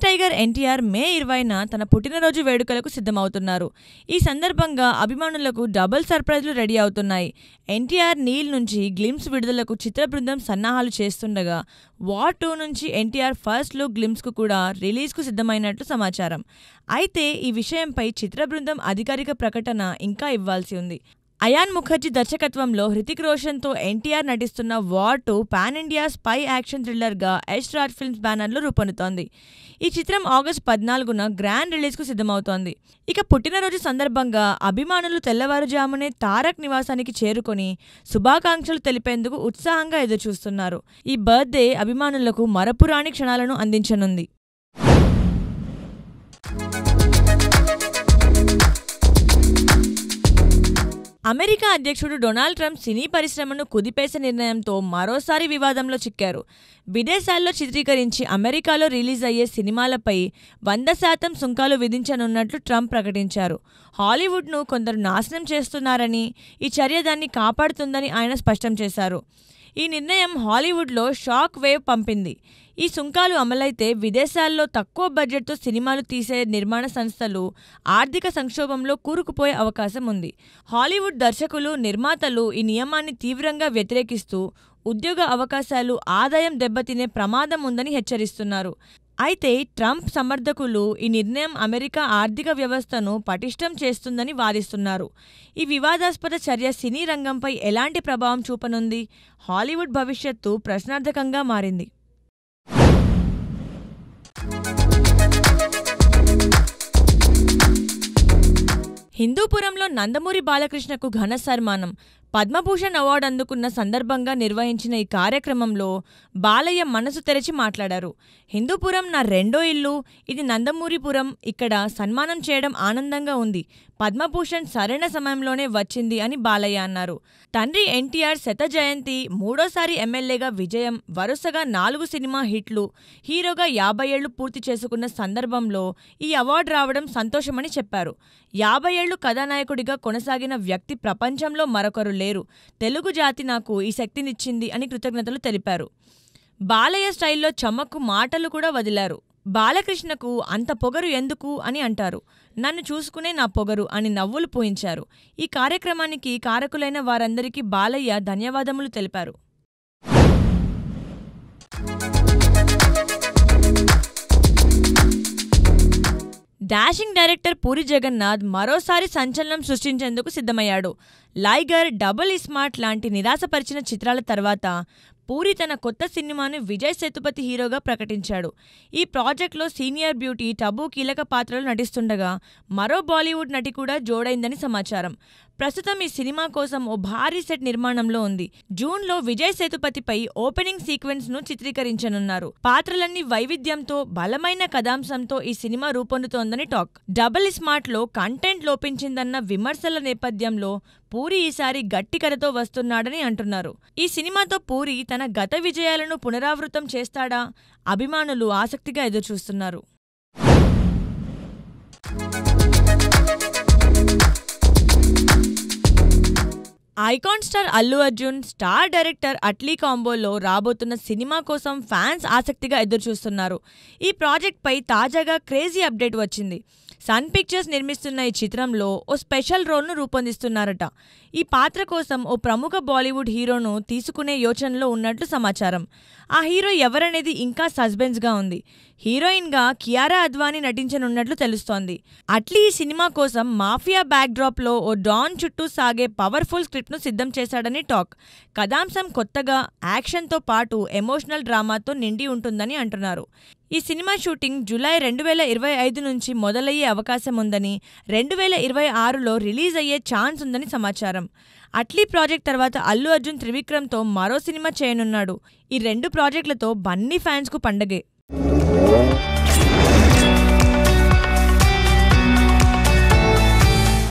Young tiger NTR మే 20న తన పుట్టినరోజు వేడుకలకు సిద్ధమవుతున్నారు. ఈ సందర్భంగా అభిమానులకు డబుల్ సర్ప్రైజ్లు రెడీ అవుతున్నాయి. ఎన్టీఆర్ నీల్ నుంచి గ్లిమ్స్ విడుదలకు చిత్ర బృందం సన్నాహాలు చేస్తుండగా వార్ 2 నుంచి ఎన్టీఆర్ ఫస్ట్ లుక్ గ్లిమ్స్కు కూడా రిలీజ్కు సిద్ధమైనట్లు సమాచారం. అయితే ఈ విషయంపై చిత్ర బృందం అధికారిక ప్రకటన ఇంకా ఇవ్వాల్సి ఉంది. అయాన్ ముఖర్జీ దర్శకత్వంలో హృతిక్ రోషన్తో ఎన్టీఆర్ నటిస్తున్న war 2 pan India spy action థ్రిల్లర్గా యష్ రాజ్ ఫిల్మ్స్ బ్యానర్లో రూపొందుతోంది. ఈ చిత్రం ఆగస్టు 14న గ్రాండ్ రిలీజ్కు సిద్ధమవుతోంది. ఇక పుట్టినరోజు సందర్భంగా అభిమానులు తెల్లవారుజామునే తారక్ నివాసానికి చేరుకొని శుభాకాంక్షలు తెలిపేందుకు ఉత్సాహంగా ఎదురుచూస్తున్నారు. ఈ బర్త్డే అభిమానులకు మరపురాని క్షణాలను అందించనుంది. అమెరికా అధ్యక్షుడు డొనాల్డ్ ట్రంప్ సినీ పరిశ్రమను కుదిపేసే నిర్ణయంతో మరోసారి వివాదంలో చిక్కారు. విదేశాల్లో చిత్రీకరించి అమెరికాలో రిలీజ్ అయ్యే సినిమాలపై 100% సుంకాలు విధించనున్నట్లు ట్రంప్ ప్రకటించారు. హాలీవుడ్ను కొందరు నాశనం చేస్తున్నారని, ఈ చర్య దాన్ని కాపాడుతుందని ఆయన స్పష్టం చేశారు. ఈ నిర్ణయం హాలీవుడ్లో షాక్ వేవ్ పంపింది. ఈ సుంకాలు అమలైతే విదేశాల్లో తక్కువ బడ్జెట్తో సినిమాలు తీసే నిర్మాణ సంస్థలు ఆర్థిక సంక్షోభంలో కూరుకుపోయే అవకాశం ఉంది. హాలీవుడ్ దర్శకులు, నిర్మాతలు ఈ నియమాన్ని తీవ్రంగా వ్యతిరేకిస్తూ ఉద్యోగ అవకాశాలు, ఆదాయం దెబ్బతినే ప్రమాదం ఉందని హెచ్చరిస్తున్నారు. అయితే ట్రంప్ సమర్థకులు ఈ నిర్ణయం అమెరికా ఆర్థిక వ్యవస్థను పటిష్టం చేస్తుందని వాదిస్తున్నారు. ఈ వివాదాస్పద చర్య సినీ రంగంపై ఎలాంటి ప్రభావం చూపనుంది? హాలీవుడ్ భవిష్యత్తు ప్రశ్నార్థకంగా మారింది. హిందూపురంలో నందమూరి బాలకృష్ణకు ఘన సన్మానం. పద్మభూషణ్ అవార్డు అందుకున్న సందర్భంగా నిర్వహించిన ఈ కార్యక్రమంలో బాలయ్య మనసు తెరచి మాట్లాడారు. హిందూపురం నా రెండో ఇల్లు, ఇది నందమూరిపురం. ఇక్కడ సన్మానం చేయడం ఆనందంగా ఉంది. పద్మభూషణ్ సరైన సమయంలోనే వచ్చింది అని బాలయ్య అన్నారు. తండ్రి ఎన్టీఆర్ శత జయంతి, మూడోసారి ఎమ్మెల్యేగా విజయం, వరుసగా 4 సినిమా హిట్లు, హీరోగా 50 ఏళ్లు పూర్తి చేసుకున్న సందర్భంలో ఈ అవార్డు రావడం సంతోషమని చెప్పారు. 50 ఏళ్లు కథానాయకుడిగా కొనసాగిన వ్యక్తి ప్రపంచంలో మరొకరు లేరు. తెలుగు జాతి నాకు ఈ శక్తినిచ్చింది అని కృతజ్ఞతలు తెలిపారు. బాలయ్య స్టైల్లో చమక్కు మాటలు కూడా వదిలారు. బాలకృష్ణకు అంత పొగరు ఎందుకు అని అంటారు. నన్ను చూసుకునే నా పొగరు అని నవ్వులు పూయించారు. ఈ కార్యక్రమానికి కారకులైన వారందరికీ బాలయ్య ధన్యవాదములు తెలిపారు. డాషింగ్ డైరెక్టర్ పూరి జగన్నాథ్ మరోసారి సంచలనం సృష్టించేందుకు సిద్ధమయ్యాడు. లైగర్, డబుల్ ఇస్మార్ట్ లాంటి నిరాశపరిచిన చిత్రాల తర్వాత పూరి తన కొత్త సినిమాను విజయ్ సేతుపతి హీరోగా ప్రకటించాడు. ఈ ప్రాజెక్టులో సీనియర్ బ్యూటీ టబు కీలక పాత్రలో నటిస్తుండగా మరో బాలీవుడ్ నటి కూడా జోడైందని సమాచారం. ప్రస్తుతం ఈ సినిమా కోసం ఓ భారీ సెట్ నిర్మాణంలో ఉంది. జూన్లో విజయ్ సేతుపతిపై ఓపెనింగ్ సీక్వెన్స్ను చిత్రీకరించనున్నారు. పాత్రలన్నీ వైవిధ్యంతో, బలమైన కథాంశంతో ఈ సినిమా రూపొందుతోందని టాక్. డబుల్ స్మార్ట్లో కంటెంట్ లోపించిందన్న విమర్శల నేపథ్యంలో పూరి ఈసారి గట్టి కథతో వస్తున్నాడని అంటున్నారు. ఈ సినిమాతో పూరి తన గత విజయాలను పునరావృతం చేస్తాడా? అభిమానులు ఆసక్తిగా ఎదురుచూస్తున్నారు. Icon star Allu Arjun, star director Atlee కాంబోలో రాబోతున్న సినిమా కోసం ఫ్యాన్స్ ఆసక్తిగా ఎదురుచూస్తున్నారు. ఈ ప్రాజెక్ట్పై తాజాగా క్రేజీ అప్డేట్ వచ్చింది. సన్ పిక్చర్స్ నిర్మిస్తున్న ఈ చిత్రంలో ఓ స్పెషల్ రోల్ను రూపొందిస్తున్నారట. ఈ పాత్ర కోసం ఓ ప్రముఖ బాలీవుడ్ హీరోను తీసుకునే యోచనలో ఉన్నట్లు సమాచారం. ఆ హీరో ఎవరనేది ఇంకా సస్పెన్స్గా ఉంది. హీరోయిన్గా కియారా అద్వానీ నటించనున్నట్లు తెలుస్తోంది. అట్లీ ఈ సినిమా కోసం మాఫియా బ్యాక్డ్రాప్లో ఓ డాన్ చుట్టూ సాగే పవర్ఫుల్ స్క్రిప్ట్ను సిద్ధం చేశాడని టాక్. కథాంశం కొత్తగా, యాక్షన్తో పాటు ఎమోషనల్ డ్రామాతో నిండి ఉంటుందని అంటున్నారు. ఈ సినిమా షూటింగ్ జూలై 2025 నుంచి మొదలయ్యే అవకాశం ఉందని, 2026లో రిలీజ్ అయ్యే ఛాన్స్ ఉందని సమాచారం. అట్లీ ప్రాజెక్ట్ తర్వాత అల్లు అర్జున్ త్రివిక్రమ్తో మరో సినిమా చేయనున్నాడు. ఈ 2 ప్రాజెక్టులతో బన్నీ ఫ్యాన్స్కు పండగే.